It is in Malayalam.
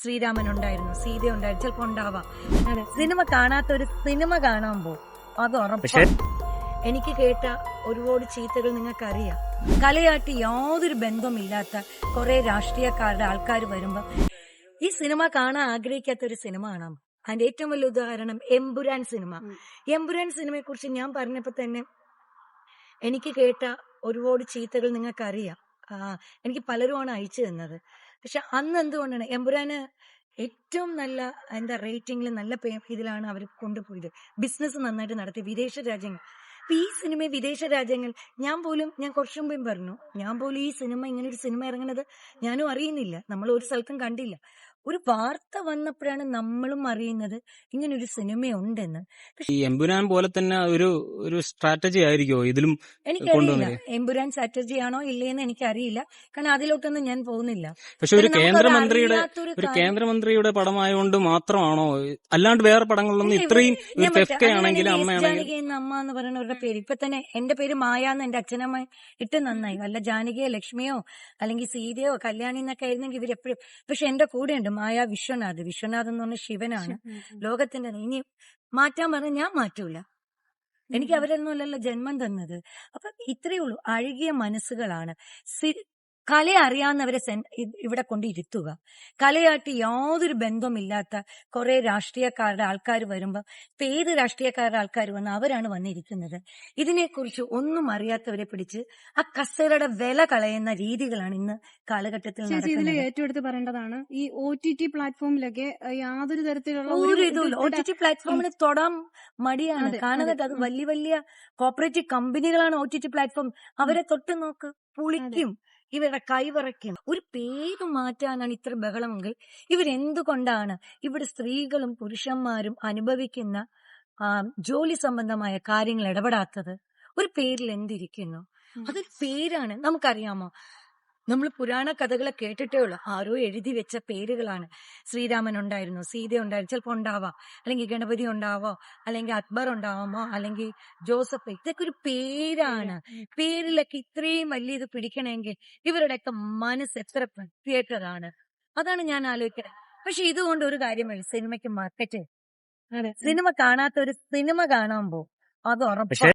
ശ്രീരാമൻ ഉണ്ടായിരുന്നു, സീത ഉണ്ടായിരുന്നു, ചിലപ്പോ ഉണ്ടാവാം. സിനിമ കാണാത്ത ഒരു സിനിമ കാണുമ്പോ അത് ഉറപ്പാണ്. എനിക്ക് കേട്ട ഒരുപാട് ചീത്തകൾ നിങ്ങൾക്കറിയാം. കലയായിട്ട് യാതൊരു ബന്ധമില്ലാത്ത കുറെ രാഷ്ട്രീയക്കാരുടെ ആൾക്കാർ വരുമ്പോ ഈ സിനിമ കാണാൻ ആഗ്രഹിക്കാത്ത ഒരു സിനിമ കാണാം. അതിന്റെ ഏറ്റവും വലിയ ഉദാഹരണം എമ്പുരാൻ സിനിമ. എമ്പുരാൻ സിനിമയെ കുറിച്ച് ഞാൻ പറഞ്ഞപ്പോ തന്നെ എനിക്ക് കേട്ട ഒരുപാട് ചീത്തകൾ നിങ്ങൾക്കറിയാം. എനിക്ക് പലരുമാണ് അയച്ചു തന്നത്. പക്ഷെ അന്ന് എന്തുകൊണ്ടാണ് എമ്പുരാന് ഏറ്റവും നല്ല റേറ്റിംഗിൽ നല്ല ഇതിലാണ് അവർ കൊണ്ടുപോയത്. ബിസിനസ് നന്നായിട്ട് നടത്തി വിദേശ രാജ്യങ്ങൾ. അപ്പൊ ഈ സിനിമ വിദേശ രാജ്യങ്ങൾ ഞാൻ കുറച്ചു മുമ്പേ പറഞ്ഞു, ഞാൻ പോലും ഈ സിനിമ ഇങ്ങനെ ഒരു സിനിമ ഇറങ്ങുന്നത് ഞാനും അറിയുന്നില്ല, നമ്മൾ ഒരു സ്ഥലത്തും കണ്ടില്ല. ഒരു വാർത്ത വന്നപ്പോഴാണ് നമ്മളും അറിയുന്നത് ഇങ്ങനെ ഒരു സിനിമയുണ്ടെന്ന്. ഈ എമ്പുരാൻ പോലെ തന്നെ ഒരു സ്ട്രാറ്റജി ആയിരിക്കോ ഇതിലും എനിക്കറിയില്ല എമ്പുരാൻ സ്ട്രാറ്റജി ആണോ ഇല്ലേന്ന് എനിക്കറിയില്ല, കാരണം അതിലോട്ടൊന്നും ഞാൻ പോകുന്നില്ല. പക്ഷെ ഒരു കേന്ദ്രമന്ത്രിയുടെ പടമായതുകൊണ്ട് മാത്രമാണോ, അല്ലാണ്ട് വേറെ പടങ്ങളിലൊന്നും ഇത്രയും ആണെങ്കിൽ ജാനകി എന്ന അമ്മ എന്ന് പറയുന്നവരുടെ പേര് ഇപ്പൊ തന്നെ എന്റെ പേര് മായ എന്ന് എന്റെ അച്ഛനമ്മ ഇട്ട് നന്നായി. വല്ല ജാനകിയോ ലക്ഷ്മിയോ അല്ലെങ്കിൽ സീതയോ കല്യാണി എന്നൊക്കെ ആയിരുന്നെങ്കിൽ ഇവരെപ്പോഴും. പക്ഷെ എന്റെ കൂടെയുണ്ട് മായ വിശ്വനാഥ് എന്ന് പറഞ്ഞ ശിവനാണ് ലോകത്തിന്റെ. ഇനി മാറ്റാൻ പറഞ്ഞാൽ ഞാൻ മാറ്റൂല, എനിക്ക് അവരൊന്നുമല്ലല്ലോ ജന്മം തന്നത്. അപ്പൊ ഇത്രയേ ഉള്ളൂ, അഴുകിയ മനസ്സുകളാണ്. കല അറിയാവുന്നവരെ ഇവിടെ കൊണ്ടിരുത്തുക. കലയായിട്ട് യാതൊരു ബന്ധമില്ലാത്ത കുറെ രാഷ്ട്രീയക്കാരുടെ ആൾക്കാർ വരുമ്പോ ഏത് രാഷ്ട്രീയക്കാരുടെ ആൾക്കാർ വന്ന് അവരാണ് വന്നിരിക്കുന്നത്. ഇതിനെക്കുറിച്ച് ഒന്നും അറിയാത്തവരെ പിടിച്ച് ആ കസേരയുടെ വില കളയുന്ന രീതികളാണ് ഇന്ന് കാലഘട്ടത്തിൽ ഇതിൽ ഏറ്റവും എടുത്ത് പറയേണ്ടതാണ് ഈ OTT പ്ലാറ്റ്ഫോമിലൊക്കെ യാതൊരു തരത്തിലുള്ള ഒരു ഇതുമില്ല. OTT പ്ലാറ്റ്ഫോമിന് തൊടാൻ മടിയാണ്. കാരണം അത് വലിയ വലിയ കോപ്പറേറ്റീവ് കമ്പനികളാണ് OTT പ്ലാറ്റ്ഫോം. അവരെ തൊട്ട് നോക്ക്, പുളിക്കും, ഇവരുടെ കൈവിറയ്ക്കും. ഒരു പേര് മാറ്റാനാണ് ഇത്ര ബഹളമെങ്കിൽ ഇവരെന്തുകൊണ്ടാണ് ഇവിടെ സ്ത്രീകളും പുരുഷന്മാരും അനുഭവിക്കുന്ന ജോലി സംബന്ധമായ കാര്യങ്ങൾ ഇടപെടാത്തത്? ഒരു പേരിൽ എന്തിരിക്കുന്നു? അതൊരു പേരാണ്. നമുക്കറിയാമോ, നമ്മൾ പുരാണ കഥകളെ കേട്ടിട്ടേ ഉള്ളൂ, ആരോ എഴുതി വെച്ച പേരുകളാണ്. ശ്രീരാമൻ ഉണ്ടായിരുന്നു, സീത ഉണ്ടായിരുന്നു, ചിലപ്പോ ഉണ്ടാവാം, അല്ലെങ്കിൽ ഗണപതി ഉണ്ടാവോ, അല്ലെങ്കിൽ അക്ബർ ഉണ്ടാവാമോ, അല്ലെങ്കിൽ ജോസഫ്. ഇതൊക്കെ ഒരു പേരാണ്. പേരിലൊക്കെ ഇത്രയും വലിയ ഇത് പിടിക്കണമെങ്കിൽ ഇവരുടെയൊക്കെ മനസ്സ് എത്ര പ്രത്യേകതാണ്. അതാണ് ഞാൻ ആലോചിക്കുന്നത്. പക്ഷെ ഇതുകൊണ്ട് ഒരു കാര്യമില്ല, സിനിമയ്ക്ക് മാർക്കറ്റ്. സിനിമ കാണാത്ത ഒരു സിനിമ കാണുമ്പോ അത് ഉറപ്പാണ്.